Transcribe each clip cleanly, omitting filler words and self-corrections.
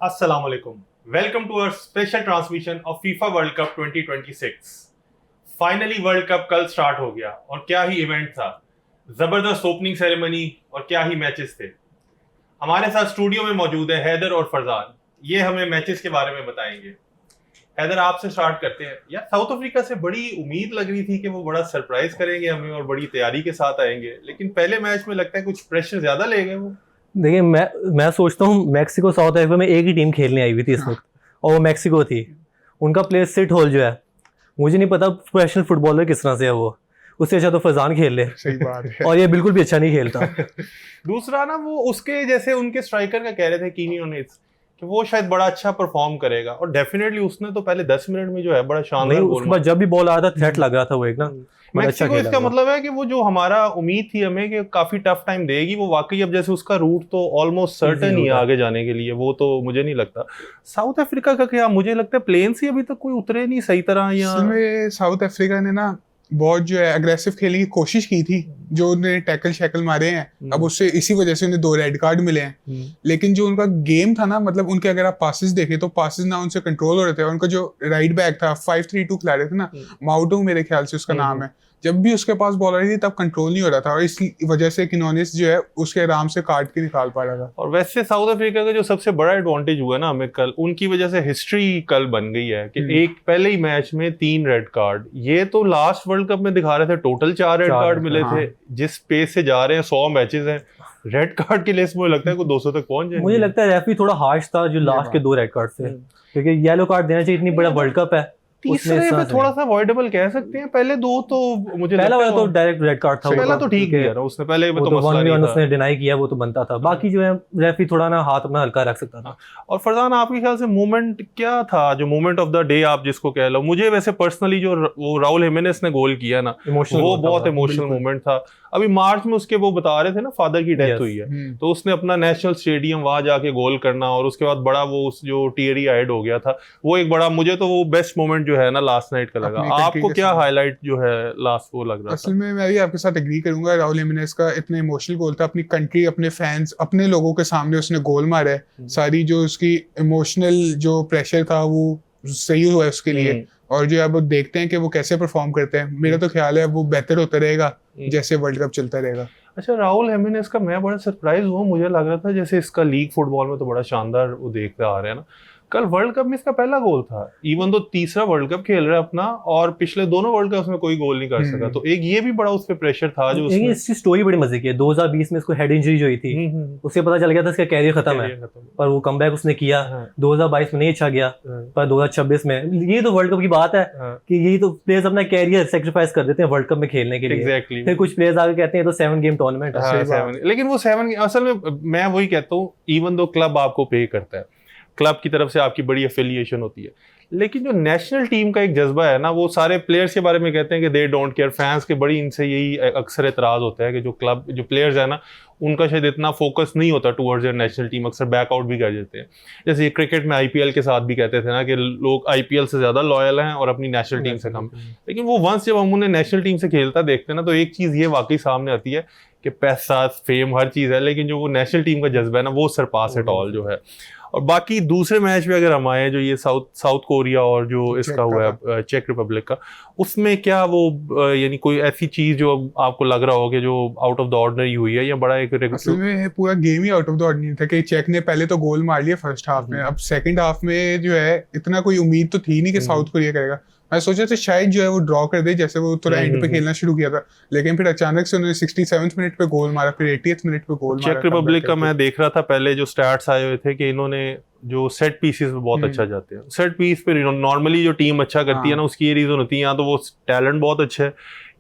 अस्सलाम वालेकुम। Welcome to our special transmission of FIFA World Cup 2026। Finally World Cup कल start हो गया और क्या ही इवेंट था। जबरदस्त ओपनिंग सेरेमनी और क्या ही मैचेस थे। हमारे साथ स्टूडियो में मौजूद है हैदर और फरजान। ये हमें मैचेस के बारे में बताएंगे। हैदर, आपसे स्टार्ट करते हैं। यार, साउथ अफ्रीका से बड़ी उम्मीद लग रही थी कि वो बड़ा सरप्राइज करेंगे हमें और बड़ी तैयारी के साथ आएंगे, लेकिन पहले मैच में लगता है कुछ प्रेशर ज्यादा ले गए वो। देखिए, मैं सोचता हूँ मैक्सिको साउथ अफ्रीका में एक ही टीम खेलने आई हुई थी इस वक्त, और वो मैक्सिको थी। उनका प्लेयर सिट होल जो है, मुझे नहीं पता प्रोफेशनल फुटबॉलर किस तरह से है वो। उससे अच्छा तो फरजान खेल ले। सही बात है। और ये बिल्कुल भी अच्छा नहीं खेलता। दूसरा ना, वो उसके जैसे उनके स्ट्राइकर का कह रहे थे कीनी ओनेट्स कि वो शायद बड़ा अच्छा परफॉर्म करेगा, और डेफिनेटली उसने तो पहले 10 मिनट में जो है बड़ा शानदार नहीं, गोल उसके बाद जब भी बॉल आया था थ्रेट लग रहा था वो एक ना। मैक्सिको अच्छा इसका मतलब है कि वो जो हमारा उम्मीद थी हमें कि काफी टफ टाइम देगी, वो वाकई अब जैसे उसका रूट तो ऑलमोस्ट सर्टेन ही है आगे जाने के लिए, वो तो मुझे नहीं लगता। साउथ अफ्रीका का क्या, मुझे लगता है प्लेन्स ही अभी तक कोई उतरे नहीं सही तरह। या साउथ अफ्रीका ने ना बहुत जो है अग्रेसिव खेलने की कोशिश की थी, जो उन्हें टैकल शैकल मारे हैं, अब उससे इसी वजह से उन्हें 2 रेड कार्ड मिले हैं। लेकिन जो उनका गेम था ना, मतलब उनके अगर आप पासेस देखें तो पासेस ना उनसे कंट्रोल हो रहे थे। उनका जो राइट बैक था 5-3-2 खिला रहे थे ना, माउटो मेरे ख्याल से उसका नाम है, जब भी उसके पास बॉल आ रही थी तब कंट्रोल नहीं हो रहा था, और इस वजह से किनोनिस जो है उसके आराम से काट के निकाल पा रहा था। और वैसे साउथ अफ्रीका का जो सबसे बड़ा एडवांटेज हुआ ना हमें कल, उनकी वजह से हिस्ट्री कल बन गई है कि एक पहले ही मैच में 3 रेड कार्ड। ये तो लास्ट वर्ल्ड कप में दिखा रहे थे टोटल 4 रेड कार्ड मिले थे। जिस पेस से जा रहे हैं, 100 मैचेस हैं, रेड कार्ड की लिस्ट मुझे लगता है कोई 200 तक पहुंच जाएंगे। मुझे लगता है रेफरी थोड़ा हार्श था जो लास्ट के 2 रेड कार्ड थे, क्योंकि येलो कार्ड देना चाहिए, इतनी बड़ा वर्ल्ड कप है। तीसरे पे थोड़ा सा अवॉइडेबल कह सकते हैं, पहले 2 तो मुझे पहला वाला तो डायरेक्ट रेड कार्ड था। पहला तो ठीक है ना, उसने पहले में तो मसला नहीं था, उसने डिनाई किया, वो तो बनता था। बाकी जो है रेफरी थोड़ा ना हाथ अपना हल्का रख सकता था। और फरजान, आपके ख्याल से मोमेंट क्या था, जो मोमेंट ऑफ द डे आप जिसको कह लो? मुझे वैसे पर्सनली जो वो राहुल हिमेनेस ने गोल किया ना, वो बहुत इमोशनल मोमेंट था। अभी मार्च में उसके वो बता रहे थे ना, फादर की डेथ हुई है, तो उसने अपना नेशनल स्टेडियम वहां जाके गोल करना, और उसके बाद बड़ा वो जो टीयरी आइड हो गया था, वो एक बड़ा, मुझे तो वो बेस्ट मोमेंट जो है ना लास्ट नाइट का लगा। आपको क्या हाईलाइट जो है लास्ट वो लग रहा था? असल में मैं भी आपके साथ एग्री करूंगा, राहुल हिमेनेस का इतना इमोशनल गोल था। अपनी कंट्री, अपने फैंस, अपने लोगों के सामने उसने गोल मारा है। सारी जो उसकी इमोशनल जो प्रेशर था वो सही हुआ है उसके लिए। और जो अब देखते हैं कि वो कैसे परफॉर्म करते हैं, मेरा तो ख्याल है वो बेहतर होता रहेगा जैसे वर्ल्ड कप चलता रहेगा। अच्छा, राहुल हिमेनेस का मैं बड़ा सरप्राइज हुआ। मुझे लग रहा था जैसे इसका लीग फुटबॉल में तो बड़ा शानदार वो देखते आ रहे हैं ना, कल वर्ल्ड कप में इसका पहला गोल था। इवन तो तीसरा वर्ल्ड कप खेल रहा है अपना, और पिछले दोनों वर्ल्ड कप में कोई गोल नहीं कर सका, तो एक ये भी बड़ा उस पे प्रेशर था। जो इसकी स्टोरी बड़ी मजे की है। 2020 में इसको हेड इंजरी जो हुई थी, उससे पता चल गया था इसका कैरियर खत्म है, पर वो कमबैक उसने किया। 2022 में नहीं अच्छा गया, पर 2026 में, ये तो वर्ल्ड कप की बात है कि यही तो प्लेयर्स अपना कैरियर सेक्रीफाइस कर देते हैं वर्ल्ड कप में खेलने के लिए। फिर कुछ प्लेयर्स आगे कहते हैं तो 7 गेम टूर्नामेंट है, लेकिन वो 7 असल में मैं वही कहता हूँ, इवन दो क्लब आपको पे करता है, क्लब की तरफ से आपकी बड़ी एफिलिएशन होती है, लेकिन जो नेशनल टीम का एक जज्बा है ना, वो सारे प्लेयर्स के बारे में कहते हैं कि दे डोंट केयर। फैंस के बड़ी इनसे यही अक्सर एतराज होता है कि जो क्लब, जो प्लेयर्स है ना, उनका शायद इतना फोकस नहीं होता टुवर्ड्स देयर नेशनल टीम, अक्सर बैकआउट भी कर देते हैं। जैसे ये क्रिकेट में आईपीएल के साथ भी कहते थे ना कि लोग आईपीएल से ज्यादा लॉयल हैं और अपनी नेशनल टीम से कम। लेकिन वो वंस जब हम उन्हें नेशनल टीम से खेलता देखते हैं ना, तो एक चीज ये वाकई सामने आती है कि पैसा, फेम, हर चीज है, लेकिन जो वो नेशनल टीम का जज्बा है ना, वो सरपास इट ऑल जो है। और बाकी दूसरे मैच में अगर हम आए, जो ये साउथ कोरिया और जो इसका हुआ है चेक रिपब्लिक का, उसमें क्या वो यानी कोई ऐसी चीज जो आपको लग रहा हो कि जो आउट ऑफ द ऑर्डिनरी हुई है, या बड़ा एक असल में पूरा game he out of the ordinary था कि चेक ने पहले तो गोल मार लिया फर्स्ट हाफ में, अब सेकंड हाफ में जो है इतना कोई उम्मीद तो थी नहीं कि साउथ कोरिया करेगा। मैं सोचा था शायद जो है वो ड्रॉ कर दे, जैसे वो थोड़ा एंड पे खेलना शुरू किया था, लेकिन फिर अचानक से उन्होंने 67वें मिनट पे गोल मारा, फिर 80वें मिनट पे गोल मारा। चेक रिपब्लिक का मैं देख रहा था पहले, जो स्टैट्स आए हुए थे कि इन्होंने जो सेट पीसेस पे बहुत अच्छा जाते हैं। सेट पीस पे नॉर्मली जो टीम अच्छा करती है ना, उसकी ये रीजन होती है, या तो वो टैलेंट बहुत अच्छा है,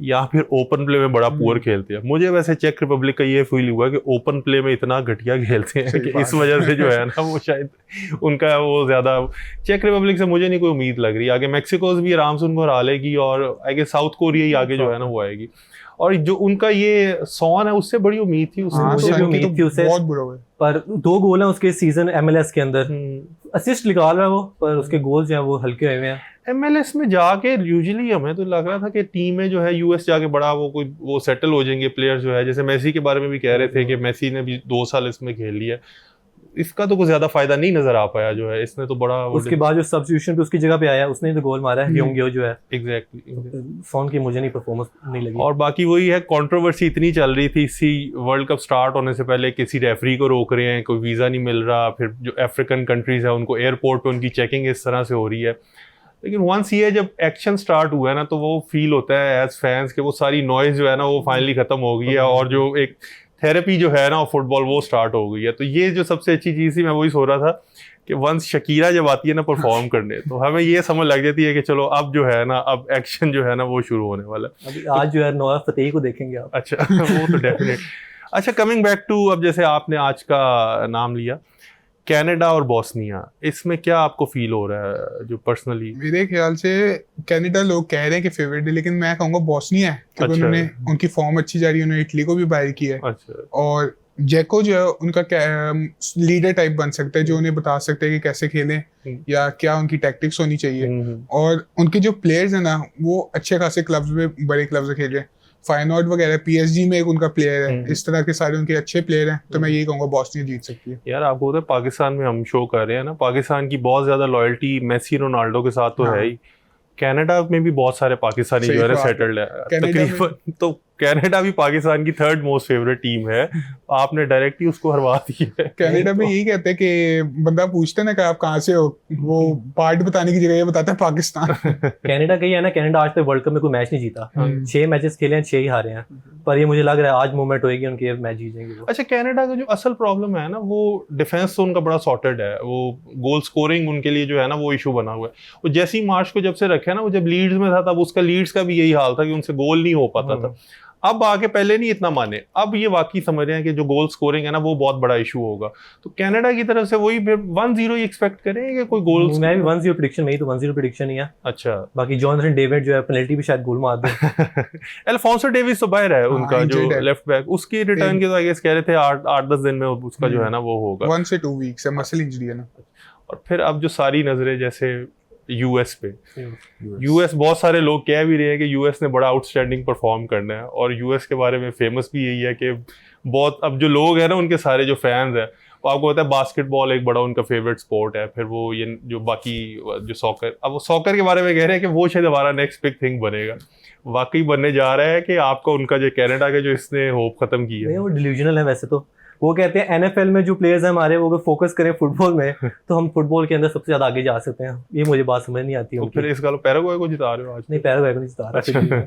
या फिर ओपन प्ले में बड़ा पुअर खेलते हैं। मुझे वैसे चेक रिपब्लिक का ये फील हुआ कि ओपन प्ले में इतना घटिया खेलते हैं कि इस वजह से जो है ना, वो शायद उनका वो ज्यादा, चेक रिपब्लिक से मुझे नहीं कोई उम्मीद लग रही। आगे मैक्सिको भी आराम से उनको हरा लेगी, और आगे साउथ कोरिया ही आगे जो है ना वो आएगी। और जो उनका ये सॉन है, उससे बड़ी उम्मीद थी, उससे मुझे भी उम्मीद थी उससे, बहुत बुरा हुआ, पर 2 गोल हैं उसके सीजन एमएलएस के अंदर। असिस्ट निकाल रहा है वो, पर उसके गोल जो है वो हल्के हुए हैं। एमएलएस में जाके यूजुअली हमें तो लग रहा था कि टीमें जो है यूएस जाके बड़ा वो सेटल हो जाएंगे प्लेयर जो है, जैसे मेसी के बारे में भी कह रहे थे कि मेसी ने भी 2 साल इसमें खेल लिया। इसका तो कुछ ज्यादा फायदा नहीं नजर आ पाया जो है, इसने तो बड़ा उसके बाद जो सब्स्टिट्यूशन पे उसकी जगह पे आया उसने तो गोल मारा है, योंगियो जो है। एग्जैक्टली सोन की मुझे नहीं परफॉर्मेंस नहीं लगी। और बाकी वही है, कंट्रोवर्सी इतनी चल रही थी इसी वर्ल्ड कप स्टार्ट होने से पहले, किसी रेफरी को रोक रहे हैं, कोई वीज़ा नहीं मिल रहा, फिर जो अफ्रीकन कंट्रीज है उनको एयरपोर्ट पे उनकी चेकिंग इस तरह से हो रही है। लेकिन वंस ये जब एक्शन स्टार्ट हुआ है ना, तो वो फील होता है एज फैंस के वो सारी नॉइज जो है ना वो फाइनली खत्म हो गई है, और जो एक थेरेपी जो है ना फुटबॉल वो स्टार्ट हो गई है। तो ये जो सबसे अच्छी चीज़ थी, मैं वही सोच रहा था कि वंस शकीरा जब आती है ना परफॉर्म करने, तो हमें ये समझ लग जाती है कि चलो अब जो है ना, अब एक्शन जो है ना वो शुरू होने वाला है। अभी आज जो है नोरा फतेही को देखेंगे आप। अच्छा वो तो डेफिनेट। अच्छा, कमिंग बैक टू, अब जैसे आपने आज का नाम लिया कनाडा और बोस्निया, इसमें क्या आपको फील हो रहा है जो पर्सनली? मेरे ख्याल से कनाडा लोग कह रहे हैं कि फेवरेट है, लेकिन मैं कहूँगा बोस्निया है, क्योंकि अच्छा। उन्होंने उनकी फॉर्म अच्छी जा रही है, उन्होंने इटली को भी बाहर किया है। अच्छा। और जेको जो है उनका लीडर टाइप बन सकता है, जो उन्हें बता सकते हैं कि कैसे खेलें या क्या उनकी टैक्टिक्स होनी चाहिए। और उनके जो प्लेयर्स हैं ना वो अच्छे खासे क्लब्स में, बड़े क्लब्स में खेल रहे हैं। फाइनॉर्ड वगैरह, पीएसजी में एक उनका प्लेयर है, इस तरह के सारे उनके अच्छे प्लेयर हैं। तो मैं यही कहूँगा बोस्निया जीत सकती है। यार आपको पता है पाकिस्तान में हम शो कर रहे हैं ना, पाकिस्तान की बहुत ज्यादा लॉयल्टी मेसी रोनाल्डो के साथ तो है ही, कनाडा में भी बहुत सारे पाकिस्तानी जो है सेटल्ड है तकरीबन। तो कनाडा भी पाकिस्तान की थर्ड मोस्ट फेवरेट टीम है, आपने डायरेक्ट ही उसको हरवा दी है। कनाडा में यही कहते हैं कि बंदा पूछता है ना कि आप कहाँ से हो, वो पार्ट बताने की जगह ये बताता है पाकिस्तान। कनाडा का ही है ना, कनाडा आज तक वर्ल्ड कप में कोई मैच नहीं जीता, 6 मैचेस खेले हैं, 6 ही हारे हैं। पर ये मुझे लग रहा है आज मूवमेंट होएगी उनके, मैच जीतेंगे वो। अच्छा, कनाडा का जो असल प्रॉब्लम है ना वो डिफेंस तो उनका बड़ा सॉर्टेड है, वो गोल स्कोरिंग उनके लिए जो है ना वो इशू बना हुआ है। वो जैसी मार्च को जब से रखे ना, वो जब लीड्स में था तब उसका लीड्स का भी यही हाल था कि उनसे गोल नहीं हो पाता था। अब आके पहले नहीं इतना माने, अब ये वाकई समझ रहे हैं कि जो गोल स्कोरिंग है ना वो बहुत बड़ा इशू होगा। तो कनाडा की तरफ से वही 1-0 ही एक्सपेक्ट करें कि कोई गोल? मैं भी 1-0 प्रेडिक्शन में ही, तो 1-0 प्रेडिक्शन ही है। अच्छा। बाकी जॉनसन डेविड जो है पेनल्टी भी शायद गोल मार दे। अल्फोंसो डेविस तो बाहर है उनका जो लेफ्ट बैक, उसकी रिटर्न के तो आई गेस कह रहे थे 8-10 दिन में उसका जो है ना वो होगा, 1 से 2 वीक्स है, मसल इंजरी है ना। और फिर अब जो सारी नजरें जैसे यूएस पे, यूएस बहुत सारे लोग कह भी रहे हैं कि यूएस ने बड़ा आउटस्टैंडिंग परफॉर्म करना है, और यूएस के बारे में फेमस भी यही है कि बहुत, अब जो लोग हैं ना उनके सारे जो फैंस हैं, वो आपको पता है बास्केटबॉल एक बड़ा उनका फेवरेट स्पोर्ट है, फिर वो ये जो बाकी जो सॉकर, अब वो सॉकर के बारे में कह रहे हैं कि वो शायद हमारा नेक्स्ट बिग थिंग बनेगा। वाकई बनने जा रहा है कि आपका उनका जो कनाडा के जो इसने होप खत्म की है? वो डिल्यूजनल है वैसे तो। वो कहते हैं एनएफएल में जो प्लेयर्स हैं हमारे, वो अगर फोकस करें फुटबॉल में तो हम फुटबॉल के अंदर सबसे ज्यादा आगे जा सकते हैं। ये मुझे बात समझ नहीं आती है। तो फिर इस गाल पैराग्वे को जिता रहे हो आज? नहीं, पैराग्वे को नहीं जिता रहा।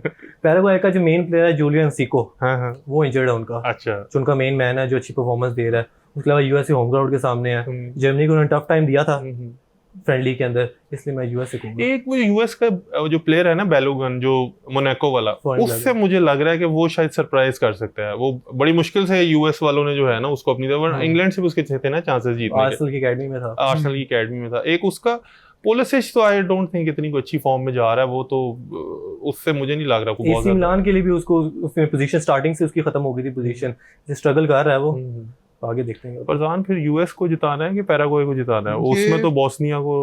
पैराग्वे का जो मेन प्लेयर है जूलियन सीको, वो इंजर्ड है उनका। अच्छा। जो उनका मेन मैन है जो अच्छी परफॉर्मेंस दे रहा है। उसके अलावा यूएसए होम ग्राउंड के सामने है, जर्मनी को उन्होंने टफ टाइम दिया था फ्रेंडली के अंदर, इसलिए मैं यूएस से कहूंगा। एक वो यूएस का जो प्लेयर है ना बैलोगन, जो मोनाको वाला, उससे मुझे लग रहा है कि वो शायद सरप्राइज कर सकता है। वो बड़ी मुश्किल से यूएस वालों ने जो है ना उसको अपनी तरफ, इंग्लैंड से भी उसके थे ना चांसेस जीतने के। आर्सेनल की एकेडमी में था। आर्सेनल की एकेडमी में था। एक उसका पोलिसिच तो आई डोंट थिंक इतनी कोई अच्छी फॉर्म में जा रहा है, वो तो उससे मुझे नहीं लग रहा कोई बहुत एसी मिलान के लिए भी उसको उसमें पोजीशन स्टार्टिंग से उसकी खत्म हो गई थी पोजीशन, स्ट्रगल कर रहा है वो। आगे देखते हैं। फरजान, फिर यूएस को जिताना है कि पैराग्वे को जिताना है? उसमें तो बोस्निया को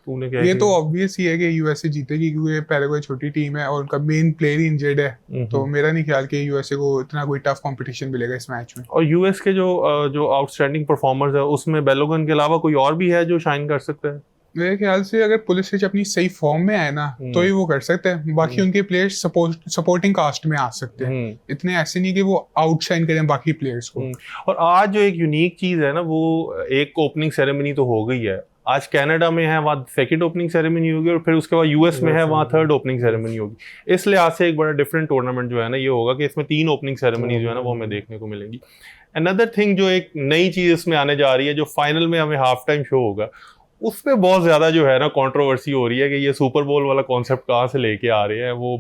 तूने क्या? ये तो ऑब्वियस ही है कि यूएसए जीतेगी, क्योंकि पैराग्वे छोटी टीम है और उनका मेन प्लेयर ही इंजर्ड है। तो मेरा नहीं ख्याल कि यूएसए को इतना कोई टफ कंपटीशन मिलेगा इस मैच में। और यूएस के जो आउटस्टैंडिंग परफॉर्मर्स है उसमें बैलोगन के अलावा कोई और भी है जो शाइन कर सकता है? मेरे ख्याल से अगर पुलिसिच अपनी सही फॉर्म में आए ना तो ही वो कर सकते हैं। बाकी उनके प्लेयर्स सपोर्टिंग कास्ट में आ सकते हैं, इतने ऐसे नहीं कि वो आउटशाइन करें बाकी प्लेयर्स को। और आज जो एक यूनिक चीज है ना, वो एक ओपनिंग सेरेमनी तो हो गई है, आज कनाडा में है, वहाँ सेकंड ओपनिंग सेरेमनी होगी, और फिर उसके बाद यूएस में है, वहाँ थर्ड ओपनिंग सेरेमनी होगी। इस लिहाज से एक बड़ा डिफरेंट टूर्नामेंट जो है ना ये होगा कि इसमें 3 ओपनिंग सेरेमनी जो है ना वो हमें देखने को मिलेंगी। अनदर थिंग जो एक नई चीज इसमें आने जा रही है, जो फाइनल में हमें हाफ टाइम शो होगा, उसमें बहुत ज्यादा जो है ना कंट्रोवर्सी हो रही है कि ये सुपर बोल वाला कॉन्सेप्ट कहाँ से लेके आ रहे हैं। वो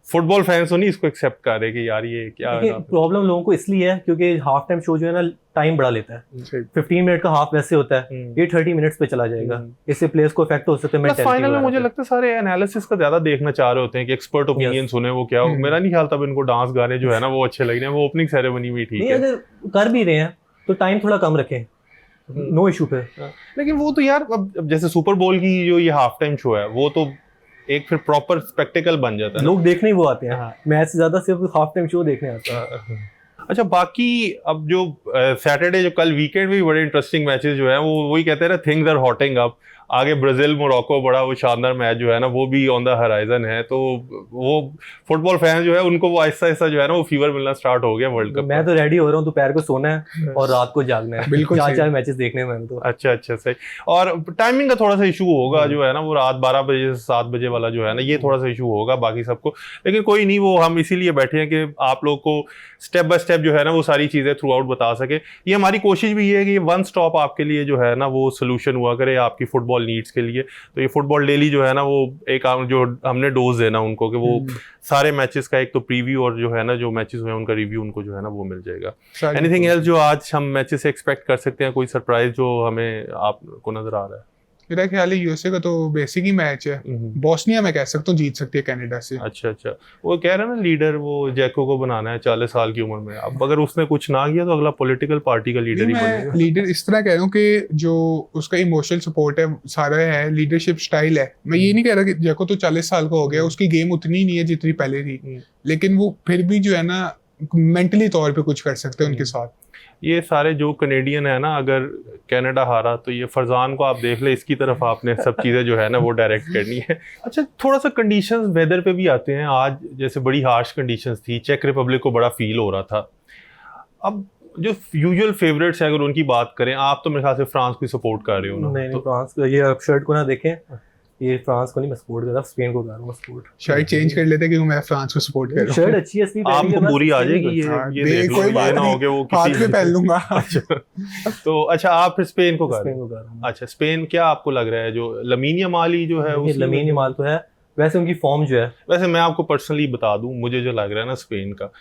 फुटबॉल फैंस तो नहीं इसको एक्सेप्ट कर रहे कि यार ये क्या है। प्रॉब्लम लोगों को इसलिए है क्योंकि हाफ टाइम शो जो है ना टाइम बड़ा लेता है। 15 मिनट का हाफ वैसे होता है, ये 30 मिनट्स पे चला जाएगा। इससे प्लेयर्स को इफेक्ट हो सकता है। फाइनल में मुझे लगता है सारे एनालिसिस का ज्यादा देखना चाह रहे होते हैं कि एक्सपर्ट ओपिनियन सुने, वो क्या हो। मेरा नहीं ख्याल तब इनको डांस गाने जो है ना वो अच्छे लग रहे हैं। वो ओपनिंग सेरेमनी भी ठीक है, अगर कर भी रहे हैं तो टाइम थोड़ा कम रखें, नो इशू पे। लेकिन वो तो यार अब जैसे सुपर बोल की जो ये हाफ टाइम शो है वो तो एक फिर प्रॉपर स्पेक्टिकल बन जाता है। लोग देखने ही वो आते हैं, मैच से ज्यादा सिर्फ हाफ टाइम शो देखने आते हैं। अच्छा, बाकी अब जो सैटरडे जो कल वीकेंड में भी बड़े इंटरेस्टिंग मैचेस जो है वो वही कहते हैं ना, थिंग्स आर हॉटिंग अप। आगे ब्राजील मोरक्को बड़ा वो शानदार मैच जो है ना वो भी ऑन द हराइजन है, तो वो फुटबॉल फैंस जो है उनको वो आहिस्ता आहिस्ता जो है ना वो फीवर मिलना स्टार्ट हो गया वर्ल्ड कप। मैं तो रेडी हो रहा हूँ, दोपहर को सोना है और रात को जागना है, बिल्कुल चार सही। चार मैचेस देखने में तो। अच्छा अच्छा, सही। और टाइमिंग का थोड़ा सा इशू होगा जो है ना, वो रात 12 बजे से 7 बजे वाला जो है ना, ये थोड़ा सा इशू होगा बाकी सबको। लेकिन कोई नहीं, वो हम इसीलिए बैठे हैं कि आप लोग को स्टेप बाय स्टेप जो है ना वो सारी चीज़ें थ्रू आउट बता सके। ये हमारी कोशिश भी है कि वन स्टॉप आपके लिए जो है ना वो सोल्यूशन हुआ करे आपकी फुटबॉल नीड्स के लिए। तो ये फुटबॉल डेली जो है ना वो एक जो हमने डोज देना उनको कि वो सारे मैचेस का एक तो प्रीव्यू और जो है ना जो मैचेस हुए उनका रिव्यू उनको जो है ना वो मिल जाएगा। एनीथिंग एल्स जो आज हम मैचेस से एक्सपेक्ट कर सकते हैं, कोई सरप्राइज जो हमें आपको नजर आ रहा है? मेरा ख्याल है यूएसए का तो बेसिक ही मैच है, बोस्निया मैं कह सकता हूँ जीत सकती है कनाडा से। अच्छा अच्छा, वो कह रहा है ना लीडर वो जैको को बनाना है 40 साल की उम्र में। अब अगर उसने कुछ ना किया तो अगला पॉलिटिकल पार्टी का लीडर ही बनेगा। लीडर इस तरह कह रहा हूँ कि जो उसका इमोशनल सपोर्ट है सारा है, लीडरशिप स्टाइल है। मैं ये नहीं कह रहा कि जैको तो 40 साल का हो गया, उसकी गेम उतनी नहीं है जितनी पहले थी, लेकिन वो फिर भी जो है ना मेंटली तौर पे कुछ कर सकते हैं उनके साथ। ये सारे जो कनेडियन है ना, अगर कनाडा हारा तो ये फरजान को आप देख ले, इसकी तरफ आपने सब चीज़ें जो है ना वो डायरेक्ट करनी है। अच्छा, थोड़ा सा कंडीशंस वेदर पे भी आते हैं। आज जैसे बड़ी हार्श कंडीशंस थी, चेक रिपब्लिक को बड़ा फील हो रहा था। अब जो यूजुअल फेवरेट्स है अगर उनकी बात करें, आप तो मेरे ख्याल से फ्रांस को सपोर्ट कर रहे हो ना? नहीं, फ्रांस को, ये शर्ट को ना देखें, ये फ्रांस को नहीं मैं सपोर्ट कर रहा, स्पेन को कर रहा हूँ सपोर्ट। शायद चेंज कर लेते क्योंकि मैं फ्रांस को सपोर्ट कर रहा हूँ। शर्ट अच्छी है, असली आपको पूरी आ जाएगी ये देख लो, कोई बात ये ना नहीं, हो कि वो हाथ किसी में पहन लूंगा। अच्छा, तो अच्छा आप फिर स्पेन को कर रहे स्पेन हो? को कर रहा हूँ। अच्छा, स्पेन क्या आपको लग रहा है जो लमीन यमाल ही जो है ये लमीन यमाल तो है, वैसे उनकी फॉर्म जो है, वैसे मैं आपको पर्सनली बता दूं, मुझे जो लग रहा है ना स्पेन का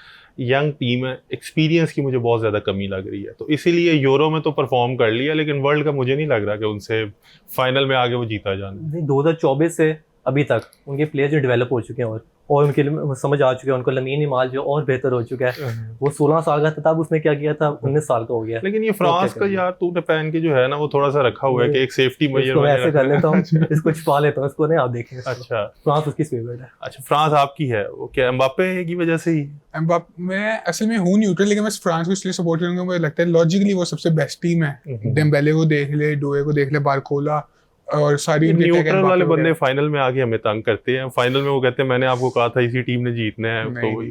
यंग टीम है, एक्सपीरियंस की मुझे बहुत ज़्यादा कमी लग रही है। तो इसीलिए यूरो में तो परफॉर्म कर लिया, लेकिन वर्ल्ड का मुझे नहीं लग रहा कि उनसे फाइनल में आगे वो जीता जाना। 2024 से अभी तक उनके प्लेयर जो डेवलप हो चुके हैं और उनके लिए समझ आ चुके हैं, उनको लमीन यमाल जो और बेहतर हो चुका है। वो 16 साल का था तब उसने क्या किया था, 19 साल का हो गया। लेकिन ये फ्रांस का यार तूने पहन के जो है ना वो थोड़ा सा रखा हुआ है कि एक सेफ्टी मेजर मैं ऐसे कर लेता हूँ, इसको छुपा लेता हूँ, इसको नहीं आप देखें। अच्छा, फ्रांस उसकी फेवरेट है। अच्छा, फ्रांस आपकी है, वो क्या एम्बापे की वजह से ही? मैं असल में हूँ न्यूट्रल, लेकिन मैं फ्रांस को इसलिए सपोर्ट करूंगा, मुझे लगता है लॉजिकली वो सबसे बेस्ट टीम है। डेम्बेले को देख ले, डुए को देख ले, बारकोला और सारी न्यूट्रल वाले बंदे फाइनल में आके हमें तंग करते हैं। फाइनल में वो कहते हैं मैंने आपको कहा था इसी टीम ने जीतना है। तो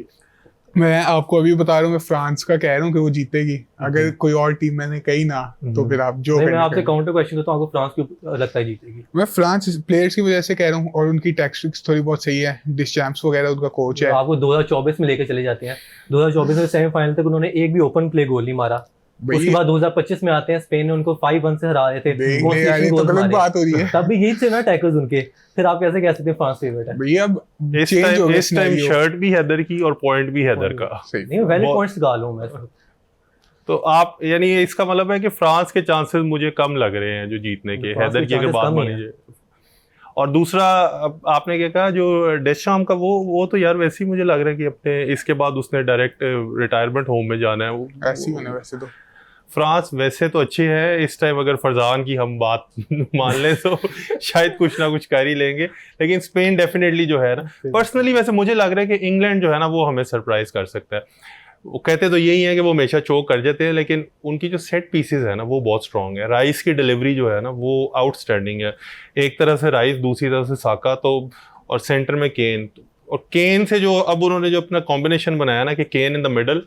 मैं आपको अभी बता रहा हूँ, मैं फ्रांस का कह रहा हूँ कि वो जीतेगी। अगर कोई और टीम मैंने कही ना तो फिर आप जो मैं आपसे काउंटर क्वेश्चन करता हूँ, आपको फ्रांस क्यों लगता है जीतेगी? मैं फ्रांस प्लेयर्स की वजह से कह रहा हूँ, और उनकी टैक्टिक्स थोड़ी बहुत सही है। डिस्चैम्प्स वगैरह उनका कोच है। आपको 2024 में लेकर चले जाते हैं, 2024 में सेमीफाइनल तक उन्होंने एक भी ओपन प्ले गोल नहीं मारा। उसके बाद 2025 में आते हैं, स्पेन ने उनको 5-1 से हरा रहे थे, तो गलत बात हो रही है। तब भी यही थे ना टैकल्स उनके। फिर आप कैसे कह सकते हैं फ्रांस फेवरेट है? भैया अब इस टाइम शर्ट भी हैदर की और पॉइंट भी हैदर का। नहीं, वैलिड पॉइंट्स निकाल लूं मैं। तो आप यानी इसका मतलब है कि फ्रांस के चांसेस मुझे कम लग रहे हैं जो जीतने के, हैदर की अगर बात मानी जाए। और दूसरा आपने क्या कहा जो डेशम का, वो तो यार वैसे ही मुझे लग रहा है कि अपने इसके बाद उसने डायरेक्ट रिटायरमेंट होम में जाना है। ऐसी होना वैसे तो फ्रांस वैसे तो अच्छे है, इस टाइम अगर फरजान की हम बात मान लें तो शायद कुछ ना कुछ कर ही लेंगे। लेकिन स्पेन डेफिनेटली जो है ना, पर्सनली वैसे मुझे लग रहा है कि इंग्लैंड जो है ना वो हमें सरप्राइज कर सकता है। वो कहते तो यही है कि वो हमेशा चोक कर जाते हैं, लेकिन उनकी जो सेट पीसेस है ना वो बहुत स्ट्रांग है। राइस की डिलीवरी जो है ना वो आउटस्टैंडिंग है। एक तरफ से राइस, दूसरी तरफ से साका, तो और सेंटर में केन। और केन से जो अब उन्होंने जो अपना कॉम्बिनेशन बनाया ना कि केन इन द मिडल,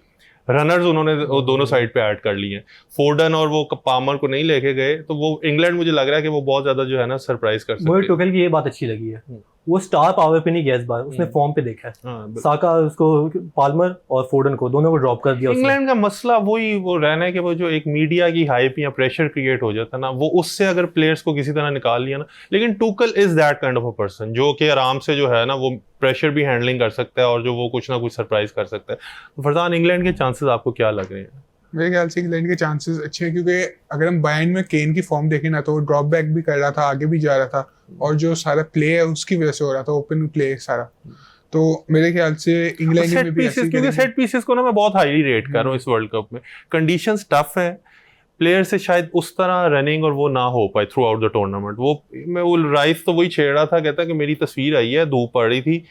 रनर्स उन्होंने वो दोनों साइड पे ऐड कर लिए हैं। फोर्डन और वो पामर को नहीं लेके गए, तो वो इंग्लैंड मुझे लग रहा है कि वो बहुत ज्यादा जो है ना सरप्राइज कर सकते हैं। मुझे टुकेल की ये बात अच्छी लगी है, वो स्टार पावर पे नहीं गया इस बार, उसने फॉर्म पे देखा है। साका उसको, पाल्मर और फोर्डन को, दोनों को ड्रॉप कर दिया। इंग्लैंड का मसला वही वो रहना है कि वो जो एक मीडिया की हाइप या प्रेशर क्रिएट हो जाता है ना, वो उससे अगर प्लेयर्स को किसी तरह निकाल लिया ना। लेकिन Tuchel is that kind of a person जो कि आराम से जो है ना वो प्रेशर भी हैंडलिंग कर सकता है और जो वो कुछ ना कुछ सरप्राइज कर सकता है। तो फरजान, इंग्लैंड के चांसेस आपको क्या लग रहे हैं? मेरे ख्याल से इंग्लैंड के चांसेस अच्छे हैं, क्योंकि अगर हम बायर्न में केन की फॉर्म देखें ना तो वो ड्रॉप बैक भी कर रहा था, आगे भी जा रहा था, और जो सारा प्ले है उसकी वजह से हो रहा था, ओपन प्ले सारा। तो मेरे ख्याल से इंग्लैंड में भी ऐसे, क्योंकि सेट पीसेस को ना मैं बहुत हाईली रेट कर रहा हूँ इस वर्ल्ड कप में। कंडीशंस टफ है, प्लेयर से शायद उस तरह रनिंग और वो ना हो पाए थ्रू आउट द टूर्नामेंट। वो राइस तो वही छेड़ रहा था, कहता कि मेरी तस्वीर आई है, धूप पड़ रही थी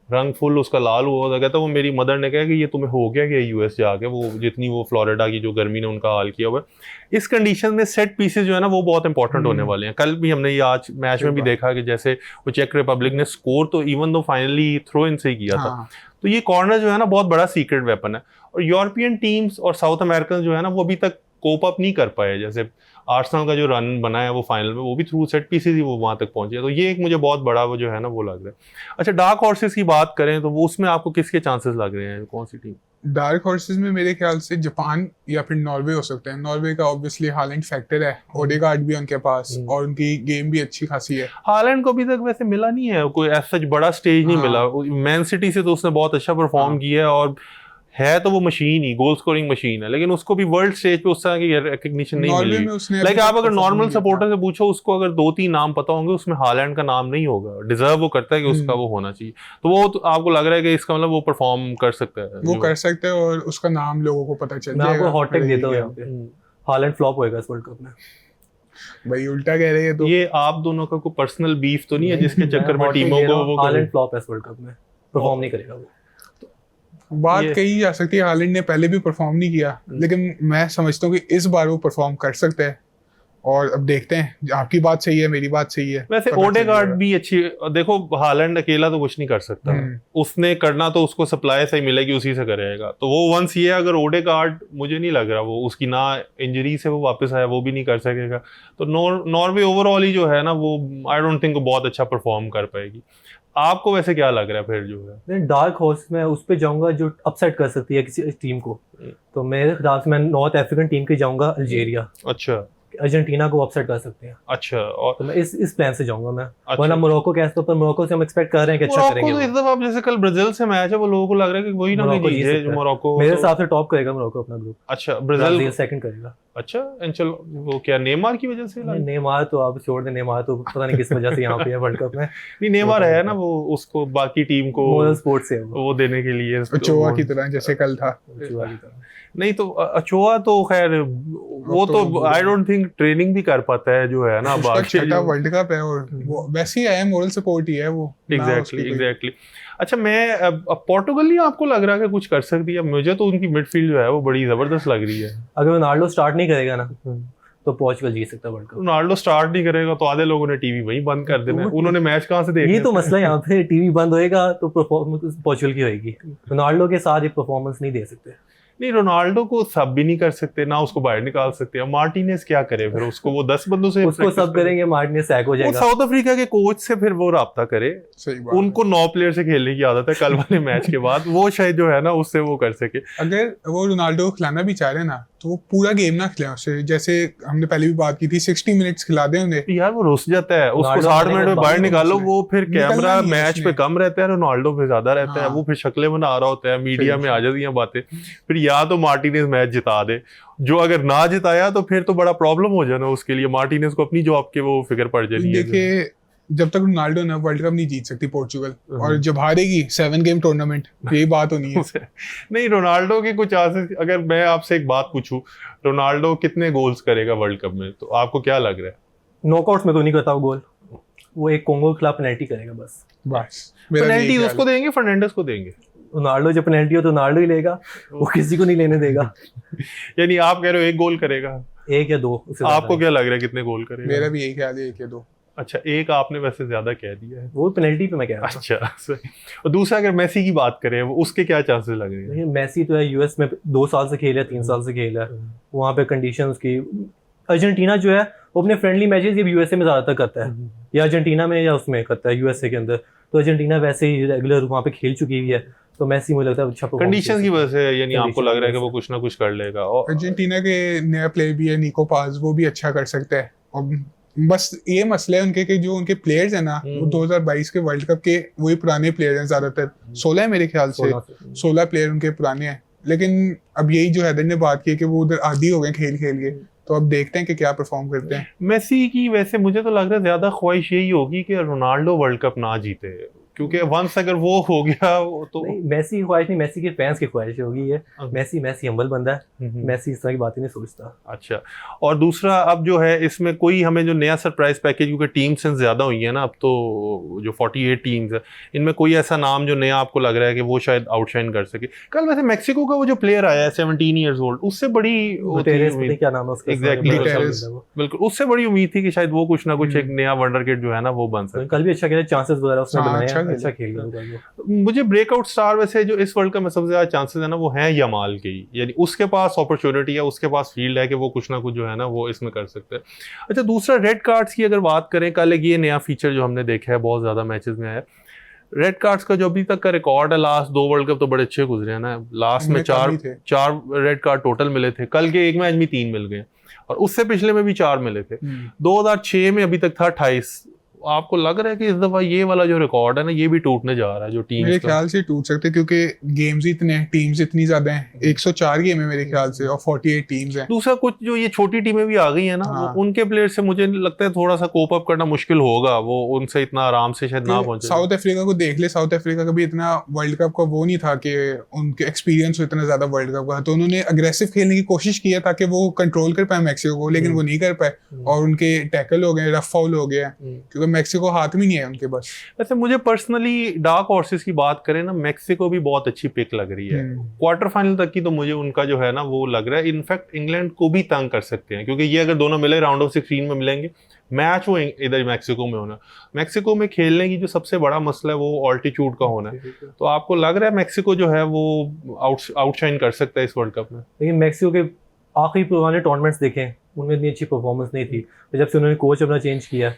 रंग फुल उसका लाल हुआ था, कहता वो मेरी मदर ने कहा कि ये तुम्हें हो गया कि यूएस जाके, वो जितनी वो फ्लोरिडा की जो गर्मी ने उनका हाल किया हुआ है। इस कंडीशन में सेट पीसेस जो है ना वो बहुत इंपॉर्टेंट होने वाले हैं। कल भी हमने ये आज मैच में भी देखा कि जैसे वो चेक रिपब्लिक ने स्कोर तो even though finally throw in से ही किया था, तो ये कॉर्नर जो है ना बहुत बड़ा सीक्रेट वेपन है। और यूरोपियन टीम्स और साउथ अमेरिकन जो है ना वो अभी तक कोप अप नहीं कर पाए। जैसे आर्सेनल का जो रन बना है वो फाइनल में, वो भी थ्रू सेट पीसेस ही वो वहां तक पहुंचे, तो ये एक मुझे बहुत बड़ा वो जो है ना वो लग रहा है। अच्छा, डार्क हॉर्सेस की बात करें तो वो उसमें आपको किसके चांसेस लग रहे हैं, कौन सी टीम? डार्क हॉर्सेस में मेरे ख्याल से जापान या फिर नॉर्वे हो सकते हैं। नॉर्वे का ऑब्वियसली हालैंड फैक्टर है, ओडेगार्ड भी उनके पास और उनकी गेम भी अच्छी खासी है। हालैंड को अभी तक वैसे मिला नहीं है कोई ऐसा बड़ा स्टेज नहीं मिला। मैन सिटी से तो उसने बहुत अच्छा परफॉर्म किया है और है तो वो मशीन ही, गोल स्कोरिंग मशीन है, लेकिन उसको भी वर्ल्ड स्टेज पे उस तरह की रिकग्निशन नहीं मिली। लाइक आप अगर नॉर्मल सपोर्टर से पूछो उसको अगर 2-3 नाम पता होंगे, उसमें हालैंड का नाम नहीं होगा। डिजर्व वो करता है कि उसका वो होना चाहिए, तो वो तो आपको लग रहा है कि इसका मतलब वो परफॉर्म कर सकता है, वो कर सकता है और उसका नाम लोगों को पता चल जाएगा। मैं आपको हॉट टेक देता हूं यहां पे, हालैंड फ्लॉप होएगा इस वर्ल्ड कप में। भाई उल्टा कह रहे हैं तो ये आप दोनों का कोई पर्सनल बीफ तो नहीं है जिसके चक्कर में टीमों को वो हालैंड फ्लॉप है इस वर्ल्ड कप में, परफॉर्म नहीं करेगा वो। बात कही जा सकती है, हालैंड ने पहले भी परफॉर्म नहीं किया, लेकिन मैं समझता हूँ कि इस बार वो परफॉर्म कर सकता है। और अब देखते हैं, आपकी बात सही है, मेरी बात सही है। वैसे ओडेगार्ड भी अच्छी, देखो हालैंड अकेला तो कुछ नहीं कर सकता, उसने करना तो उसको सप्लाई से ही मिलेगी, उसी से करेगा। तो वो वंस ये अगर ओडेगार्ड, मुझे नहीं लग रहा वो उसकी ना इंजरी से वो वापस आया वो भी नहीं कर सकेगा, तो नॉर्वे ओवरऑल ही जो है ना वो आई डोंट थिंक बहुत अच्छा परफॉर्म कर पाएगी। आपको वैसे क्या लग रहा है फिर जो है? डार्क हॉर्स में उस पे जाऊंगा जो अपसेट कर सकती है किसी टीम को, तो मेरे ख्याल से मैं नॉर्थ अफ्रीकन टीम के जाऊंगा, अल्जीरिया। अच्छा, अर्जेंटीना को अपसेट कर सकते हैं। अच्छा, और तो मैं इस प्लान से जाऊंगा मैं। अच्छा। वरना मोरक्को कैसे, पर मोरक्को से हम एक्सपेक्ट कर रहे हैं कि अच्छा करेंगे। तो इस दफा जैसे कल ब्राजील से मैच है, वो लोगों को लग रहा है कि वही ना जीते जो मोरक्को। मेरे हिसाब से टॉप करेगा मोरक्को अपना ग्रुप। अच्छा, ब्राजील सेकंड करेगा। अच्छा, चलो वो क्या नेमार की वजह से? नेमार तो आप छोड़ दे, नेमार तो पता नहीं किस वजह से यहाँ पे है वर्ल्ड कप में। नहीं, नेमार है ना वो, उसको बाकी टीम को मोरल स्पोर्ट से वो देने के लिए, अचोआ की तरह जैसे कल था। नहीं तो अचोआ तो खैर वो तो आई डोंट थिंक ट्रेनिंग भी कर पाता है जो है ना। छठा वर्ल्ड कप है और वो वैसे ही है, मोरल सपोर्ट ही है वो। एग्जैक्टली। अच्छा, मैं पोर्टुगल नहीं आपको लग रहा है कि कुछ कर सकती है? मुझे तो उनकी मिडफील्ड जो है वो बड़ी जबरदस्त लग रही है। अगर रोनाल्डो स्टार्ट नहीं करेगा ना तो पोर्चुगल जीत सकता है वर्ल्ड कप। रोनाल्डो स्टार्ट नहीं करेगा तो आधे लोगों ने टीवी वहीं बंद कर देना, उन्होंने मैच कहाँ से देखना? ये तो मसला है यहाँ पे, टीवी बंद होएगा तो परफॉर्मेंस पोर्चुगल की होएगी। रोनाल्डो के साथ एक परफॉर्मेंस नहीं दे सकते। नहीं, रोनाल्डो को सब भी नहीं कर सकते ना, उसको बाहर निकाल सकते हैं। मार्टिनेज क्या करे फिर? उसको वो 10 बंदों से उसको सब करेंगे, मार्टिनेज सैक हो जाएगा। साउथ अफ्रीका के कोच से फिर वो राब्ता करे, उनको 9 प्लेयर से खेलने की आदत है। कल वाले मैच के बाद वो शायद जो है ना उससे वो कर सके। अगर वो रोनाल्डो को खिलाना भी चाह रहे ना तो वो पूरा गेम ना खिलाए उसे, जैसे हमने पहले भी बात की थी, 60 मिनट्स खिला दे उन्हें। यार वो रुस जाता है, उसको 60 मिनट में बाहर निकालो, वो फिर कैमरा मैच पे कम रहता है, रोनाल्डो पे ज्यादा रहता है। वो फिर शक्लें बना रहा होता है, मीडिया में आ जाती हैं बातें। फिर या तो मार्टिनेज मैच जिता दे, जो अगर ना जिताया तो फिर तो बड़ा प्रॉब्लम हो जाना उसके लिए। मार्टिनेज को अपनी जॉब के वो फिक्र पड़ जानी है। देखिए, जब तक रोनाल्डो ना वर्ल्ड कप नहीं जीत सकती पोर्चुगल, और जब हारेगी 7 गेम टूर्नामेंट, यही बात होनी है। नहीं, रोनाल्डो के कुछ चांसेस, अगर मैं आपसे एक बात पूछूं, रोनाल्डो कितने गोल्स करेगा वर्ल्ड कप में, तो आपको क्या लग रहा है? नॉकआउट्स में तो नहीं करता वो गोल, वो एक कोंगो के खिलाफ पेनल्टी करेगा बस। पेनल्टी उसको देंगे, फर्नांडिस को देंगे? रोनाल्डो जब पेनल्टी हो तो रोनाल्डो ही लेगा, वो किसी को नहीं लेने देगा। यानी आप कह रहे हो 1 गोल करेगा? 1 या 2। आपको क्या लग रहा है कितने गोल करेगा? मेरा भी यही ख्याल है, 1 या 2। अच्छा, 1 आपने वैसे ज्यादा कह दिया है, वो पेनल्टी पे मैं कह रहा हूं। अच्छा सही। और दूसरा, अगर मेसी की बात करें, उसके क्या चांसेस लग रहे हैं? मेसी तो है यूएस में 2 साल से खेला है, 3 साल से खेला है, वहाँ पे कंडीशंस की। अर्जेंटीना जो है वो अपने फ्रेंडली मैचेस ये यूएसए में ज्यादातर करता है, या अर्जेंटीना में या उसमें करता है यूएसए के अंदर। तो अर्जेंटीना वैसे ही रेगुलर वहाँ पे खेल चुकी हुई है, तो मेसी मुझे लगता है अच्छा कंडीशंस की वजह से, यानी आपको लग रहा है कि वो कुछ ना कुछ कर लेगा। और अर्जेंटीना के नया प्लेयर भी है निको पास, वो भी अच्छा कर सकता है। और बस ये मसला है उनके कि जो उनके प्लेयर्स है ना, वो 2022 के वर्ल्ड कप के वही पुराने प्लेयर हैं ज्यादातर। 16 है मेरे ख्याल से, 16 प्लेयर उनके पुराने हैं। लेकिन अब यही जो हैदर ने बात की कि वो उधर आदी हो गए खेल के, तो अब देखते हैं कि क्या परफॉर्म करते हैं। मेसी की वैसे मुझे तो लग रहा है ज्यादा ख्वाहिश यही होगी कि रोनाल्डो वर्ल्ड कप ना जीते, क्योंकि वंस अगर वो हो गया तो नहीं, मेसी की ख्वाहिश नहीं, मेसी के फैंस की ख्वाहिश होगी ये। मेसी हम्बल बंदा है, मेसी इस तरह की बातें नहीं सोचता। अच्छा, और दूसरा अब जो है इसमें कोई हमें जो नया सरप्राइज पैकेज, क्योंकि टीम सेंस ज़्यादा हुई है ना अब तो, जो 48 टीम्स है इनमें कोई ऐसा नाम जो नया आपको लग रहा है कि वो शायद आउटशाइन कर सके? कल वैसे मैक्सिको का वो जो प्लेयर आया है 17 ईयर्स ओल्ड, उससे बड़ी क्या नाम है उसका? Exactly, Guterres। बिल्कुल उससे बड़ी उम्मीद थी कि शायद वो कुछ ना कुछ एक नया वंडरकिड जो है ना वो बन सके। कल भी अच्छा खेला, चांसेस वगैरह उसने हाँ, बनाए, अच्छा खेल गया। मुझे ब्रेकआउट स्टार वैसे जो इस वर्ल्ड कप में सबसे ज्यादा चांसेस है ना वो है यमाल के ही, यानी उसके पास अपॉर्चुनिटी है, उसके पास फील्ड है कि वो कुछ ना कुछ जो है ना वो इसमें कर सकते हैं। अच्छा, दूसरा रेड कार्ड्स की अगर बात करें, कल एक ये नया फीचर जो हमने देखा है बहुत ज्यादा मैचेस में आया, रेड कार्ड्स का जो अभी तक का रिकॉर्ड है, लास्ट 2 वर्ल्ड कप तो बड़े अच्छे गुजरे हैं ना, लास्ट में चार रेड कार्ड टोटल मिले थे, कल के एक मैच में 3 मिल गए और उससे पिछले में भी 4 मिले थे। 2006 में अभी तक था 28। आपको लग रहा है कि इस दफा ये वाला जो रिकॉर्ड है ना ये भी टूटने जा रहा है जो टीम? मेरे ख्याल से टूट सकते क्योंकि गेम्स ही इतने हैं, टीम्स इतनी ज्यादा हैं, 104 गेम है मेरे ख्याल से और 48 टीम्स हैं। दूसरा कुछ जो ये छोटी टीमें भी आ गई है ना, हाँ। उनके प्लेयर से मुझे लगता है थोड़ा सा कोप अप करना मुश्किल होगा, वो उनसे इतना आराम से शायद ना पहुंचे। साउथ अफ्रीका को देख ले, साउथ अफ्रीका का भी इतना वर्ल्ड कप का वो नहीं था कि उनके एक्सपीरियंस इतना ज्यादा वर्ल्ड कप का, तो उन्होंने अग्रेसिव खेलने की कोशिश की है ताकि वो कंट्रोल कर पाए मैक्सिको को, लेकिन वो नहीं कर पाए और उनके टैकल हो गए, रफ फाउल हो गया, क्योंकि मैक्सिको हाथ में नहीं है उनके बस। वैसे मुझे पर्सनली डार्क हॉर्सेस की बात करें ना, मैक्सिको भी बहुत अच्छी पिक लग रही है। क्वार्टर फाइनल तक की तो मुझे उनका जो है ना वो लग रहा है, इनफैक्ट इंग्लैंड को भी तंग कर सकते हैं, क्योंकि ये अगर दोनों मिले राउंड ऑफ 16 में मिलेंगे, मैच वो इधर मैक्सिको में होना। मैक्सिको में खेलने की जो सबसे बड़ा मसला है वो ऑल्टीट्यूड का होना है, तो आपको लग रहा है मैक्सिको जो है वो आउटशाइन कर सकता है इस वर्ल्ड कप में? लेकिन मैक्सिको के आखिरी पुराने टूर्नामेंट्स देखें, उनमें इतनी अच्छी परफॉर्मेंस नहीं थी। तो जब से उन्होंने कोच अपना चेंज किया,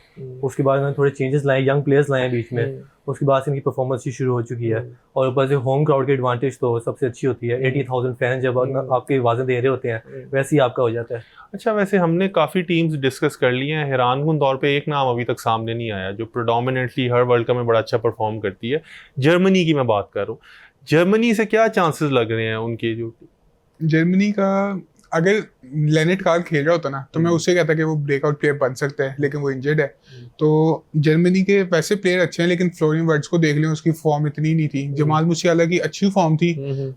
उसके बाद उन्होंने थोड़े चेंजेस लाए, यंग प्लेयर्स लाए बीच में, उसके बाद से इनकी परफॉर्मेंस ही शुरू हो चुकी है। और ऊपर से होम क्राउड की एडवांटेज तो सबसे अच्छी होती है। 80,000 फैन जब आपकी आवाज़ें दे रहे होते हैं, वैसे ही आपका हो जाता है। अच्छा, वैसे हमने काफ़ी टीम्स डिस्कस कर ली हैं, हैरानकुन तौर पे एक नाम अभी तक सामने नहीं आया जो प्रोडोमिनेटली हर वर्ल्ड कप में बड़ा अच्छा परफॉर्म करती है। जर्मनी की मैं बात कर रहा हूँ, जर्मनी से क्या चांसेस लग रहे हैं उनके? जो जर्मनी का अगर लेनेट कार्ल खेल रहा होता ना तो मैं उससे कहता कि वो ब्रेकआउट प्लेयर बन सकता है, लेकिन वो इंजर्ड है। तो जर्मनी के वैसे प्लेयर अच्छे हैं, लेकिन फ्लोरिन वर्ट्स को देख लें, उसकी फॉर्म इतनी नहीं थी। जमाल मुसियाला की अच्छी फॉर्म थी,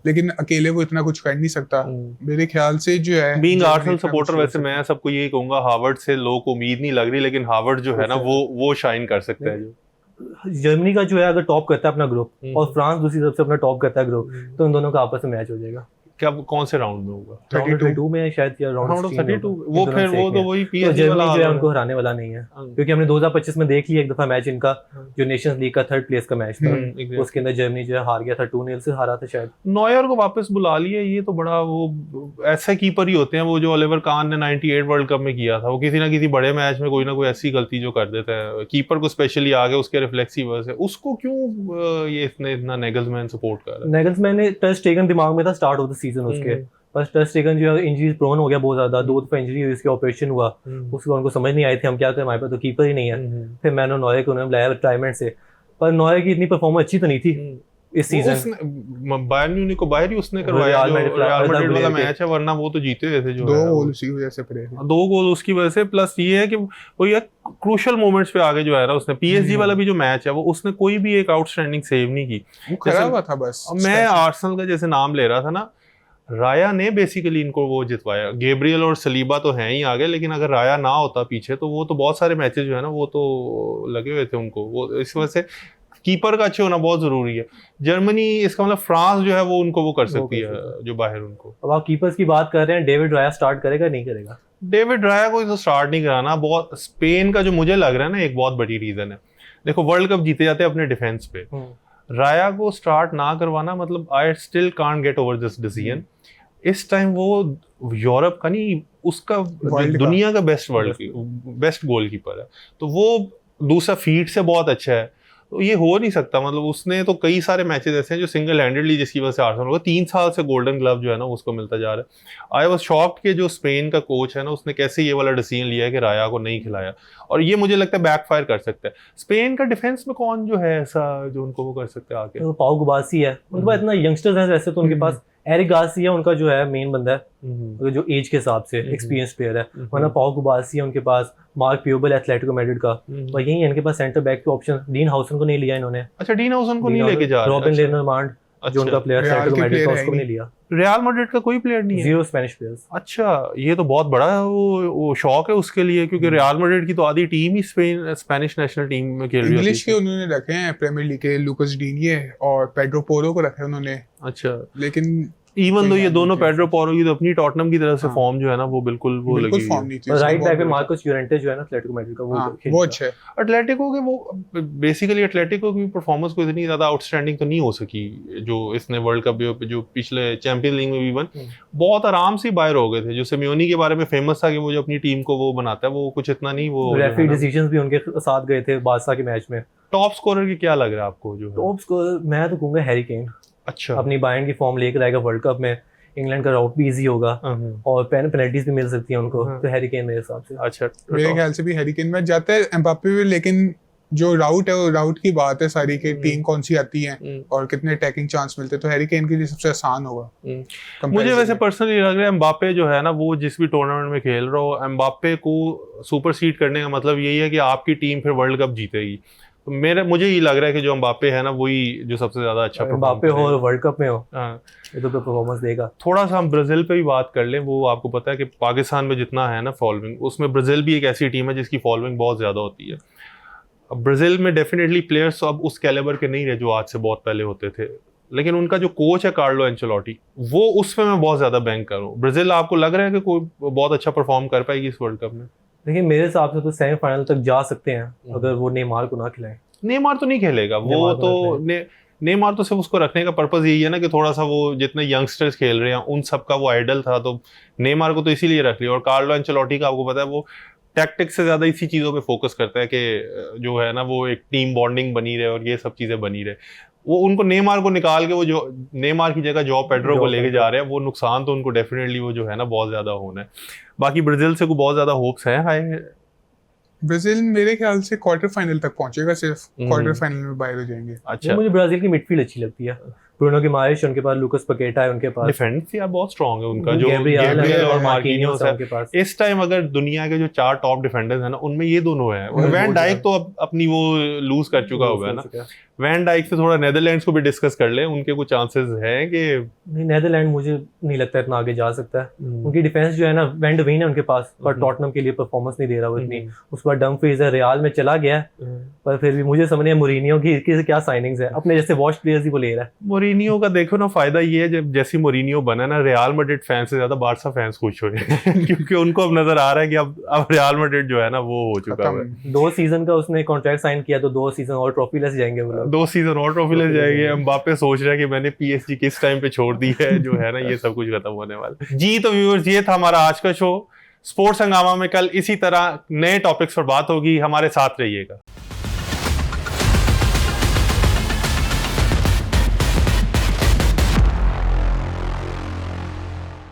लेकिन अकेले वो इतना कुछ कर नहीं सकता मेरे ख्याल से। जो है बीइंग आर्सेनल सपोर्टर, वैसे मैं सबको यही कहूंगा, हावर्ड से लोग उम्मीद नहीं लग रही, लेकिन हावर्ड जो है ना वो शाइन कर सकता है। जो जर्मनी का जो है अगर टॉप करता है अपना ग्रुप और फ्रांस दूसरी तरफ से अपना टॉप करता है ग्रुप, तो इन दोनों का आपस में मैच हो जाएगा। क्या कौन से राउंड में होगा? 32 में शायद, या राउंड 32? वो फिर वो तो वही पीएसजी वाला जो है उनको हराने वाला नहीं है, क्योंकि हमने 2025 में देख लिया एक दफा मैच इनका, जो नेशंस लीग का 3rd प्लेस का मैच था, उसके अंदर जर्मनी जो है हार गया था, 2-0 से हारा था शायद। नॉयर को वापस बुला लिया, ये तो बड़ा वो ऐसे कीपर ही होते हैं वो जो ओलिवर कान ने 98 वर्ल्ड कप में किया था, वो किसी ना किसी बड़े मैच में कोई ना कोई ऐसी गलती जो कर देता है, कीपर को स्पेशली आगे उसके रिफ्लेक्सिव से, उसको क्यों ये इतना नेगल्समैन सपोर्ट कर रहा है? नेगल्समैन ने टर स्टेगन दिमाग में था स्टार्ट ऑफ द सीजन उसके, बस टर स्टेगन जो है इंजरी प्रोन हो गया बहुत ज्यादा, 2 दफा इंजरी हुई, उसके ऑपरेशन हुआ, उसके उनको समझ नहीं आई थी हम क्या करें, हमारे पास तो कीपर ही नहीं है। फिर मैंने नॉयर को उन्होंने बुलाया रिटायरमेंट से, पर नॉयर की इतनी परफॉर्मेंस अच्छी तो नहीं थी इस सीजन। बायर्न म्यूनिख को बाहर ही उसने करवाया, जो रियल मैड्रिड वाला मैच है, वरना वो तो जीते हुए थे। जो 2 गोल उसी वजह से पड़े, 2 गोल उसकी वजह से, प्लस ये है कि वो ये क्रूशियल मोमेंट्स पे आगे जो है ना, उसने पीएसजी वाला भी जो मैच है वो उसने कोई भी एक आउटस्टैंडिंग सेव नहीं की, वो खराब हुआ था बस। मैं आर्सेनल का जैसे नाम ले रहा था ना, राया ने बेसिकली इनको वो जितवाया। गैब्रियल और सलीबा तो हैं ही आगे, लेकिन अगर राया ना होता पीछे तो वो तो बहुत सारे मैचेस जो है ना वो तो लगे हुए थे उनको। वो इस वजह से कीपर का अच्छे होना बहुत जरूरी है। जर्मनी, इसका मतलब फ्रांस जो है वो उनको वो कर सकती है जो बाहर उनको। अब आप कीपर्स की बात कर रहे हैं, डेविड राया स्टार्ट करेगा नहीं करेगा? डेविड राया को तो स्टार्ट नहीं कराना। बहुत स्पेन का जो मुझे लग रहा है ना एक बहुत बड़ी रीजन है, देखो वर्ल्ड कप जीते जाते हैं अपने डिफेंस पे, राया को स्टार्ट ना करवाना मतलब I still can't get over this decision. इस टाइम वो यूरोप का नहीं, उसका दुनिया का बेस्ट गोलकीपर है, तो वो दूसरा फीट से बहुत अच्छा है, तो ये हो नहीं सकता। मतलब उसने तो कई सारे मैचेस ऐसे हैं जो सिंगल हैंडेडली, जिसकी वजह से आर्सेनल को 3 साल से गोल्डन ग्लव जो है ना उसको मिलता जा रहा है। आई वाज शॉक्ड कि जो स्पेन का कोच है ना उसने कैसे ये वाला डिसीजन लिया है कि राया को नहीं खिलाया, और ये मुझे लगता है बैकफायर कर सकता है। स्पेन का डिफेंस में कौन जो है ऐसा जो उनको वो कर सकता है आगे? तो पाउ गुबासी है, उनके पास इतना यंगस्टर्स हैं वैसे तो उनके पास, एरिक गार्सिया उनका जो है मेन बंदा है, जो एज के हिसाब से एक्सपीरियंस प्लेयर है। वरना पाउ कुबार्सी है उनके पास, मार्क प्यूबल एथलेटिको मैड्रिड का, और यही है इनके पास सेंटर बैक के ऑप्शन। डीन हाउसन को नहीं लिया इन्होंने। अच्छा, डीन हाउसन को नहीं लेके जा रहे। रॉबिन लेनरमांड जो उनका प्लेयर एथलेटिको मैड्रिड का, उसको भी नहीं लिया। रियल मैड्रिड का कोई प्लेयर नहीं है? 0 स्पेनिश प्लेयर्स। अच्छा, ये तो बहुत बड़ा वो शौक है उसके लिए, क्योंकि रियल मैड्रिड की तो आधी टीम ही स्पेनिश नेशनल टीम में खेल रही है। इंग्लिश के उन्होंने रखे हैं प्रीमियर लीग के, लुकास डीनिये और पेड्रो पोरो को रखे हैं उन्होंने। अच्छा, लेकिन इवन तो ये दोनों पेड्रो पोरो की तो अपनी टॉटनम की तरफ से फॉर्म जो है ना वो बिल्कुल वो लगी है। फॉर्म नहीं थी। राइट बैक पे मार्कस यूरेंटे जो है ना एथलेटिको मैड्रिड का, वो अच्छा है। एटलेटिको के वो बेसिकली एटलेटिको की परफॉर्मेंस को इतनी ज्यादा आउटस्टैंडिंग तो नहीं हो सकी जो इसने वर्ल्ड कप जो पिछले चैंपियंस लीग में भी बन, बहुत आराम से बाहर हो गए थे। जो सिमियोनी के बारे में फेमस था कि वो जो अपनी टीम को वो बनाता है, वो कुछ इतना नहीं। वो रेफरी डिसीजंस भी उनके साथ गए थे बारसा के मैच में। टॉप स्कोरर की क्या लग रहा है आपको? जो टॉप स्कोरर मैं तो कहूंगा हैरी केन। अच्छा, अपनी बायर्न की फॉर्म लेकर आएगा वर्ल्ड कप में, इंग्लैंड का राउट भी इजी होगा और पेनल्टीज भी मिल सकती है उनको, तो हैरी केन मेरे हिसाब से। अच्छा, मेरे ख्याल से भी हैरी केन में जाता है, एम्बाप्पे भी। लेकिन जो राउट है वो राउट की बात है सारी, की टीम कौन सी आती है और कितने अटैकिंग चांस मिलते हैं, तो हैरी केन के लिए सबसे आसान होगा। मुझे वैसे पर्सनली लग रहा है एम्बाप्पे जो है ना, वो जिस भी टूर्नामेंट में खेल रहा हो, एम्बाप्पे को सुपरसीड करने का मतलब यही है कि आपकी टीम फिर वर्ल्ड कप जीतेगी। तो मुझे ये लग रहा है कि जो एम्बाप्पे है ना, वही जो सबसे ज्यादा अच्छा एम्बाप्पे हो और वर्ल्ड कप में हो, ये तो परफॉर्मेंस देगा। थोड़ा सा हम ब्राजील पे भी बात कर लें। वो आपको पता है कि पाकिस्तान में जितना है ना फॉलोइंग, उसमें ब्राजील भी एक ऐसी टीम है जिसकी फॉलोइंग बहुत ज्यादा होती है। अब ब्राजील में डेफिनेटली प्लेयर्स अब उस कैलिबर के नहीं रहे जो आज से बहुत पहले होते थे, लेकिन उनका जो कोच है कार्लो एंचेलोटी, वो उसमें मैं बहुत ज्यादा बैंक करूँ। ब्राजील आपको लग रहा है कि कोई बहुत अच्छा परफॉर्म कर पाएगी इस वर्ल्ड कप में? देखिए मेरे हिसाब से तो सेमीफाइनल तक जा सकते हैं अगर वो नेमार को ना खिलाएं। नेमार तो नहीं खेलेगा, वो तो नेमार तो सिर्फ उसको रखने का पर्पस यही है ना कि थोड़ा सा वो जितने यंगस्टर्स खेल रहे हैं उन सबका वो आइडल था, तो नेमार को तो इसीलिए रख लिया। और कार्लो एंचेलोटी का आपको पता है वो टैक्टिक्स से ज्यादा इसी चीजों पे फोकस करता है कि जो है ना वो एक टीम बॉन्डिंग बनी रहे और ये सब चीजें बनी रहे। वो उनको नेमार को निकाल के वो जो नेमार की जगह जॉ पेड्रो को लेके जा रहे हैं, वो नुकसान तो उनको डेफिनेटली वो जो है ना बहुत ज्यादा होना है। बाकी ब्राजील से को बहुत ज्यादा होप्स है हाई। ब्राजील मेरे ख्याल से क्वार्टर फाइनल तक पहुंचेगा, सिर्फ क्वार्टर फाइनल में बाहर हो जाएंगे। अच्छा, मुझे ब्राजील की मिडफील्ड अच्छी लगती है। ब्रूनो गिमारेश उनके पास, लुकास पकेटा है उनके पास, डिफेंस यार बहुत स्ट्रांग है उनका। जो गैब्रियल और मार्किनियोस है उनके पास। इस टाइम अगर दुनिया के जो 4 टॉप डिफेंडर्स हैं ना, उनमें ये दोनों हैं। वैन डाइक तो अब अपनी वो लूज कर चुका हुआ है ना। वैन डाइक से थोड़ा नेदरलैंड्स को भी डिस्कस कर ले, उनके कुछ चांसेस हैं कि नहीं। नेदरलैंड मुझे नहीं लगता इतना आगे जा सकता है। उनकी डिफेंस जो है ना, वैन डे वेन है उनके पास, पर टॉटनहम के लिए परफॉर्मेंस नहीं दे रहा वो इतनी। उसके बाद डमफ्रीज है, रियाल में चला गया, पर फिर भी मुझे समझ नहीं मोरिनियो की क्या साइनिंग्स है, अपने जैसे वॉच प्लेयर्स ही वो ले रहा है। मोरिनियो का देखो ना, फायदा ये है जब जैसी मोरिनियो बना ना, रियल मैड्रिड फैंस से ज्यादा बारसा फैंस खुश हुए क्योंकि उनको अब नजर आ रहा है कि अब रियल मैड्रिड जो है ना वो हो चुका है। 2 सीजन का उसने कॉन्ट्रैक्ट साइन किया, तो 2 सीजन और ट्रॉफी लेस जाएंगे वो लोग। 2 सीजन और ट्रॉफी ले जाएंगे। एम्बाप्पे सोच रहा है कि मैंने पीएसजी किस टाइम पे छोड़ दी है, जो है ना ये सब कुछ खत्म होने वाला। जी तो व्यूअर्स, ये था हमारा आज का शो। स्पोर्ट्स हंगामा में कल इसी तरह नए टॉपिक्स पर बात होगी, हमारे साथ रहिएगा।